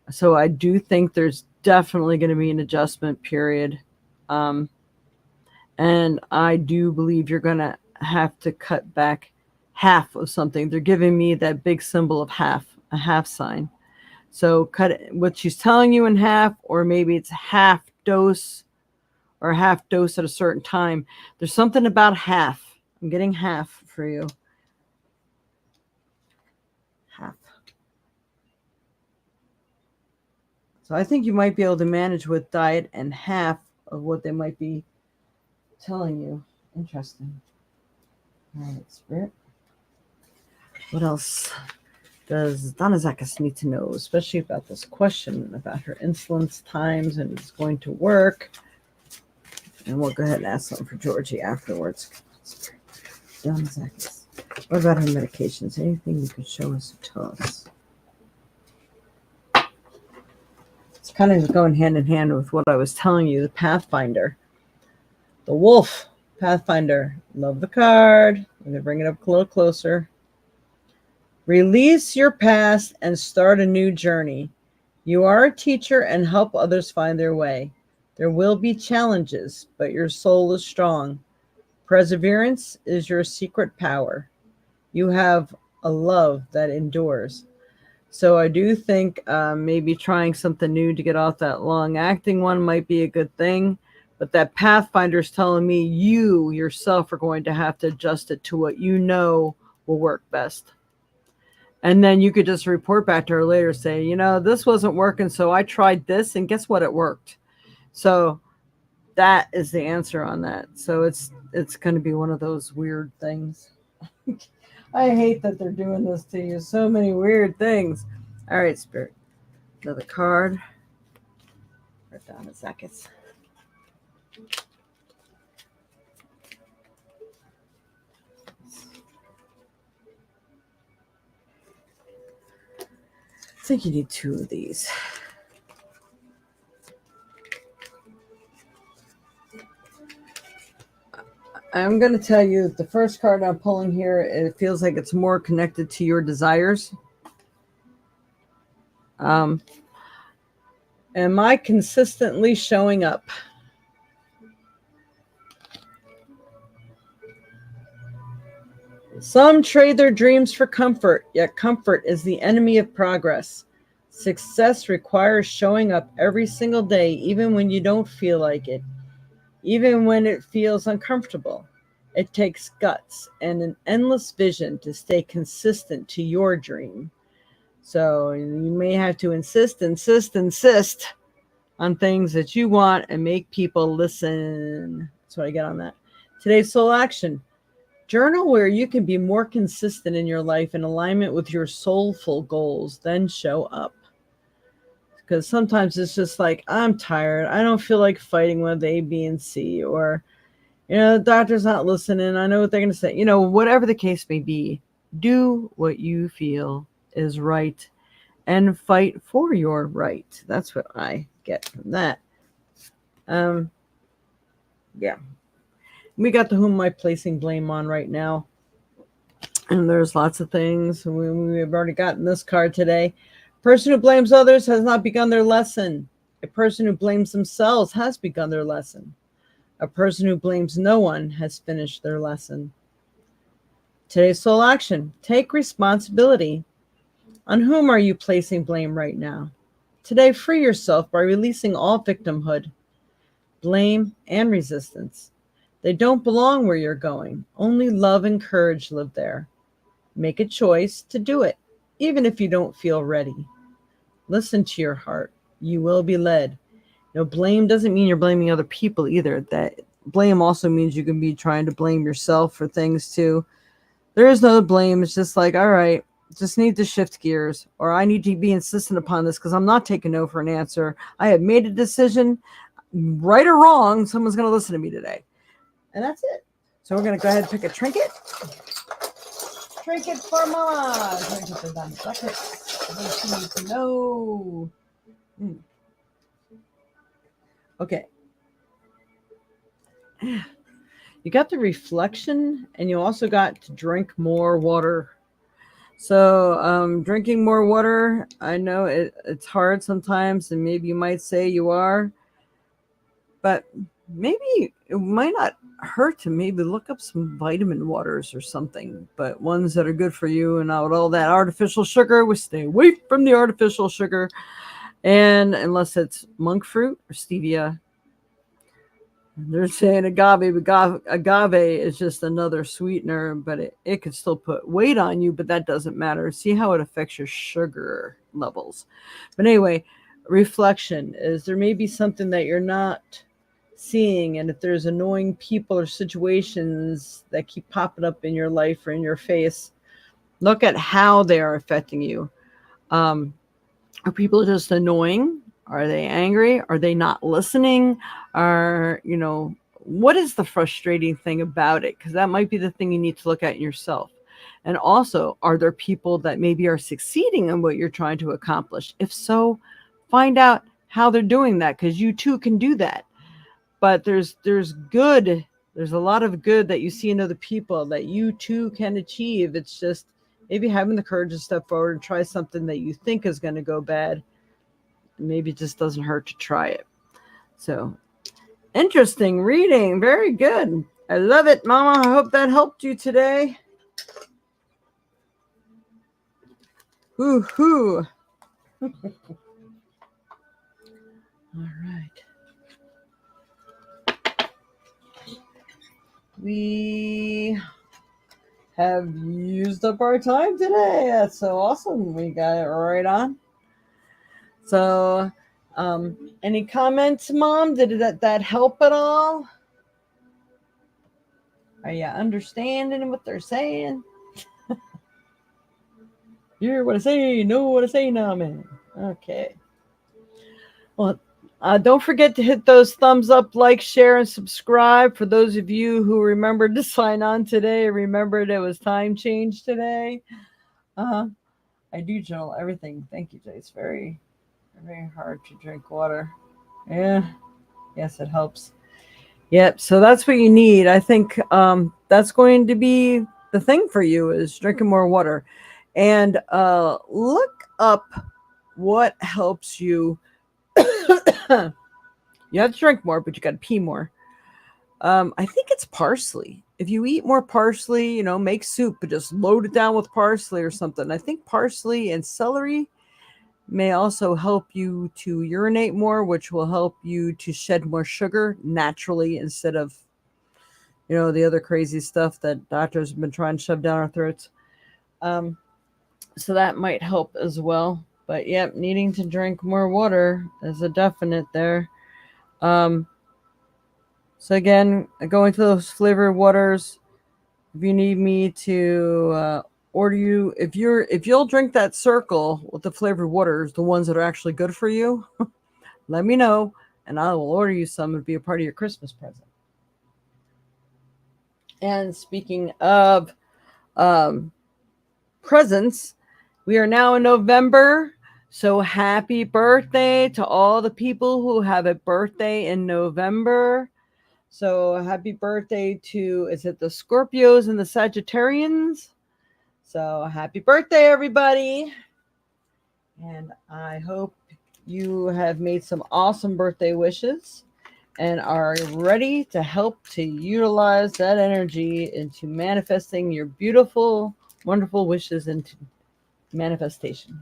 So I do think there's definitely going to be an adjustment period. Um, and I do believe you're going to have to cut back half of something. They're giving me that big symbol of half, a half sign. So cut it, what she's telling you in half, or maybe it's half dose or half dose at a certain time. There's something about half. I'm getting half for you. Half. So I think you might be able to manage with diet and half of what they might be telling you. Interesting. All right, Spirit. What else does Donna Zakis need to know, especially about this question about her insulin's times and it's going to work? And we'll go ahead and ask something for Georgie afterwards. Donna Zakis. What about her medications? Anything you could show us or tell us? It's kind of going hand in hand with what I was telling you, the Pathfinder. The Wolf Pathfinder. Love the card. I'm going to bring it up a little closer. Release your past and start a new journey. You are a teacher and help others find their way. There will be challenges, but your soul is strong. Perseverance is your secret power. You have a love that endures. So I do think maybe trying something new to get off that long-acting one might be a good thing. But that Pathfinder is telling me you yourself are going to have to adjust it to what you know will work best. And then you could just report back to her later, say, you know, this wasn't working, so I tried this, and guess what? It worked. So that is the answer on that. So it's going to be one of those weird things. I hate that they're doing this to you. So many weird things. All right, Spirit. Another card. Right down a second. I think you need 2 of these. I'm going to tell you the first card I'm pulling here, it feels like it's more connected to your desires. Am I consistently showing up? Some trade their dreams for comfort, yet comfort is the enemy of progress. Success requires showing up every single day, even when you don't feel like it, even when it feels uncomfortable. It takes guts and an endless vision to stay consistent to your dream. So you may have to insist on things that you want and make people listen. That's what I get on that. Today's soul action. Journal where you can be more consistent in your life in alignment with your soulful goals, then show up. Because sometimes it's just like, I'm tired. I don't feel like fighting with A, B, and C. Or, you know, the doctor's not listening. I know what they're going to say. You know, whatever the case may be, do what you feel is right and fight for your right. That's what I get from that. Yeah. We got the whom am I placing blame on right now. And there's lots of things. We've already gotten this card today. Person who blames others has not begun their lesson. A person who blames themselves has begun their lesson. A person who blames no one has finished their lesson. Today's soul action. Take responsibility. On whom are you placing blame right now? Today, free yourself by releasing all victimhood, blame, and resistance. They don't belong where you're going. Only love and courage live there. Make a choice to do it, even if you don't feel ready. Listen to your heart. You will be led. No, blame doesn't mean you're blaming other people either. That blame also means you can be trying to blame yourself for things too. There is no blame. It's just like, all right, just need to shift gears, or I need to be insistent upon this because I'm not taking no for an answer. I have made a decision, right or wrong. Someone's going to listen to me today. And that's it. So we're going to go ahead and pick a trinket. Trinket for Mama. Trinket for Donna Zakis. What you need to know. Okay. You got the reflection, and you also got to drink more water. So, drinking more water. I know it's hard sometimes, and maybe you might say you are, but maybe it might not hurt to maybe look up some vitamin waters or something, but ones that are good for you and not all that artificial sugar. We stay away from the artificial sugar, and unless it's monk fruit or stevia. They're saying agave is just another sweetener, but it could still put weight on you, but that doesn't matter. See how it affects your sugar levels. But anyway, reflection is there may be something that you're not seeing, and if there's annoying people or situations that keep popping up in your life or in your face, look at how they are affecting you. Um, are people just annoying? Are they angry? Are they not listening? Are, what is the frustrating thing about it? Because that might be the thing you need to look at in yourself. And also, are there people that maybe are succeeding in what you're trying to accomplish? If so, find out how they're doing that, because you too can do that. But there's good, there's a lot of good that you see in other people that you too can achieve. It's just maybe having the courage to step forward and try something that you think is going to go bad. Maybe it just doesn't hurt to try it. So, interesting reading. Very good. I love it, Mama. I hope that helped you today. Hoo. All right. We have used up our time today. That's so awesome. We got it right on. So, any comments, Mom? Did that help at all? Are you understanding what they're saying? You hear what I say? Know what I say now, man. Okay. Well, don't forget to hit those thumbs up, like, share, and subscribe. For those of you who remembered to sign on today, remembered it was time change today. I do journal everything. Thank you, Jay. It's very, very hard to drink water. Yeah. Yes, it helps. Yep. So that's what you need. I think that's going to be the thing for you is drinking more water. And look up what helps you. You have to drink more, but you got to pee more. I think it's parsley. If you eat more parsley, make soup, but just load it down with parsley or something. I think parsley and celery may also help you to urinate more, which will help you to shed more sugar naturally instead of, the other crazy stuff that doctors have been trying to shove down our throats. So that might help as well. But yep, needing to drink more water is a definite there. So again, going to those flavored waters. If you need me to order you, if you'll drink that circle with the flavored waters, the ones that are actually good for you, let me know, and I will order you some to be a part of your Christmas present. And speaking of presents, we are now in November. So happy birthday to all the people who have a birthday in November. So happy birthday to, is it the Scorpios and the Sagittarians? So happy birthday, everybody. And I hope you have made some awesome birthday wishes and are ready to help to utilize that energy into manifesting your beautiful, wonderful wishes into manifestation.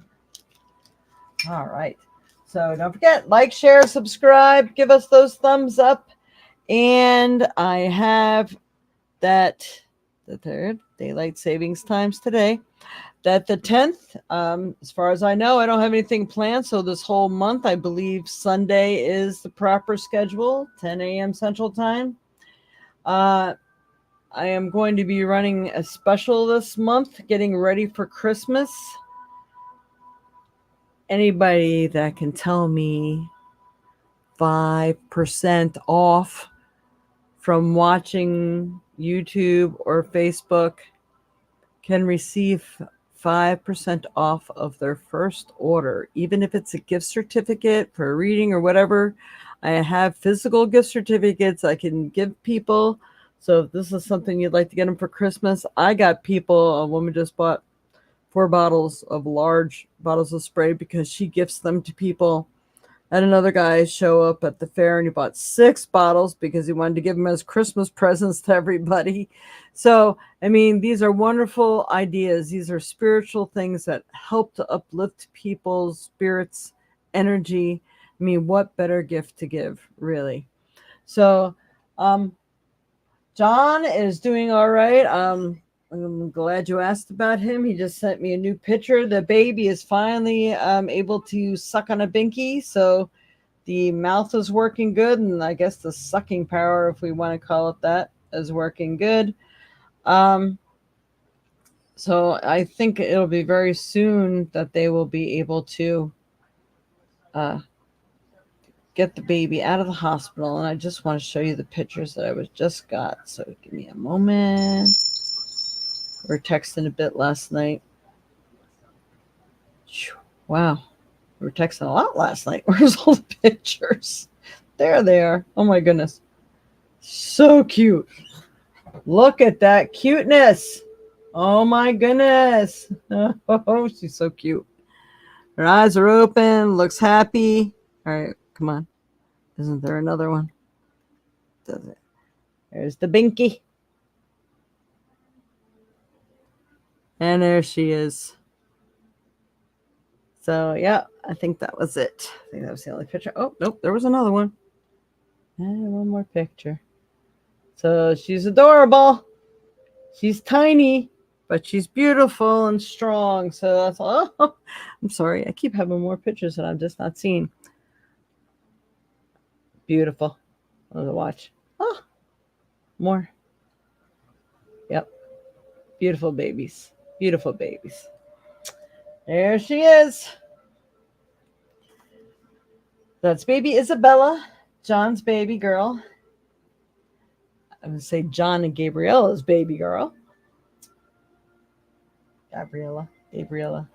All right. So don't forget, like, share, subscribe, give us those thumbs up. And I have that the third daylight savings times today. That the 10th, as far as I know, I don't have anything planned. So this whole month, I believe Sunday is the proper schedule, 10 a.m. Central Time. I am going to be running a special this month, getting ready for Christmas. Anybody that can tell me 5% off from watching YouTube or Facebook can receive 5% off of their first order, even if it's a gift certificate for a reading or whatever. I have physical gift certificates I can give people. So if this is something you'd like to get them for Christmas, I got people, a woman just bought 4 bottles of large bottles of spray because she gifts them to people. And another guy show up at the fair and he bought 6 bottles because he wanted to give them as Christmas presents to everybody. So, I mean, these are wonderful ideas. These are spiritual things that help to uplift people's spirits, energy. I mean, what better gift to give, really? So, John is doing all right. I'm glad you asked about him. He just sent me a new picture. The baby is finally able to suck on a binky. So the mouth is working good. And I guess the sucking power, if we want to call it that, is working good. So I think it'll be very soon that they will be able to get the baby out of the hospital. And I just want to show you the pictures that I was just got. So give me a moment. We were texting a bit last night. Wow. We were texting a lot last night. Where's all the pictures? There they are. Oh my goodness. So cute. Look at that cuteness. Oh my goodness. Oh, she's so cute. Her eyes are open, looks happy. All right, come on. Isn't there another one? Does it? There's the binky. And there she is. So, yeah, I think that was it. I think that was the only picture. Oh, nope, there was another one. And one more picture. So, she's adorable. She's tiny, but she's beautiful and strong. So, that's all. Oh, I'm sorry. I keep having more pictures that I'm just not seeing. Beautiful. Let's watch. Oh, more. Yep. Beautiful babies. Beautiful babies. There she is. That's baby Isabella, John's baby girl. I would say John and Gabriella's baby girl. Gabriella,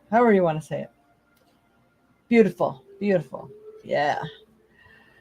however you want to say it. Beautiful, beautiful. Yeah.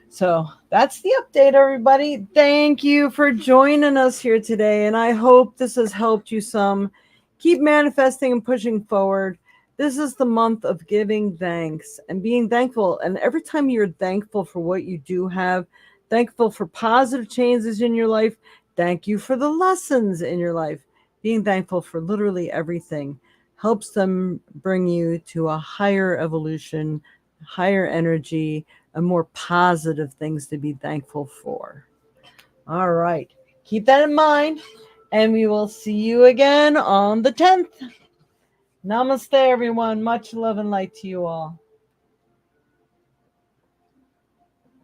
So that's the update, everybody. Thank you for joining us here today. And I hope this has helped you some. Keep manifesting and pushing forward. This is the month of giving thanks and being thankful. And every time you're thankful for what you do have, thankful for positive changes in your life, thank you for the lessons in your life. Being thankful for literally everything helps them bring you to a higher evolution, higher energy, and more positive things to be thankful for. All right. Keep that in mind. And we will see you again on the 10th. Namaste, everyone. Much love and light to you all.